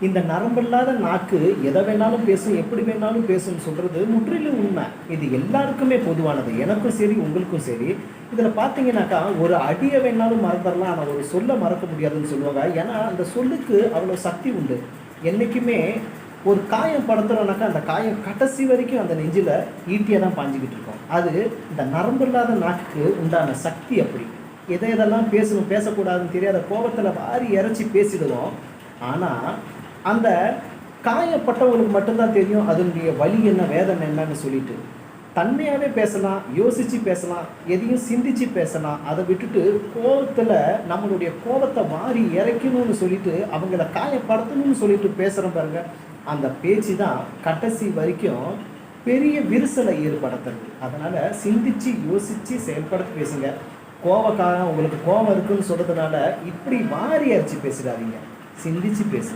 இந்த நரம்பில்லாத நாக்கு எதை வேணாலும் பேசும், எப்படி வேணாலும் பேசும்னு சொல்கிறது முற்றிலும் உண்மை. இது எல்லாருக்குமே பொதுவானது, எனக்கும் சரி உங்களுக்கும் சரி. இதில் பார்த்தீங்கன்னாக்கா ஒரு அடியை வேணாலும் மறந்துடலாம், ஆனால் ஒரு சொல்லை மறக்க முடியாதுன்னு சொல்லுவாங்க. ஏன்னா அந்த சொல்லுக்கு அவ்வளோ சக்தி உண்டு. என்றைக்குமே ஒரு காயம் படுத்துறோம்னாக்கா அந்த காயம் கடைசி வரைக்கும் அந்த நெஞ்சில் ஈட்டியாக தான் பாஞ்சிக்கிட்டு இருக்கோம். அது இந்த நரம்பில்லாத நாக்குக்கு உண்டான சக்தி. அப்படி எதெல்லாம் பேசணும் பேசக்கூடாதுன்னு தெரியாத கோபத்தில் வாரி இறைச்சி பேசிடுவோம். ஆனால் அந்த காயப்பட்டவங்களுக்கு மட்டும்தான் தெரியும் அதனுடைய வலி என்ன, வேதனை என்னன்னு சொல்லிட்டு. தன்மையாகவே பேசலாம், யோசித்து பேசலாம், எதையும் சிந்திச்சு பேசலாம். அதை விட்டுட்டு கோபத்தில் நம்மளுடைய கோபத்தை வாரி இறைக்கணும்னு சொல்லிட்டு அவங்கள காயப்படுத்தணும்னு சொல்லிட்டு பேசுகிறோம் பாருங்க. அந்த பேச்சு தான் கடைசி வரைக்கும் பெரிய விரிசலை ஏற்படுத்துறது. அதனால் சிந்திச்சு யோசித்து செயல்படுத்தி பேசுங்க. உங்களுக்கு கோபம் இருக்குன்னு சொல்கிறதுனால இப்படி வாரி அரைச்சி பேசிடாதீங்க, சிந்திச்சு பேசுங்க.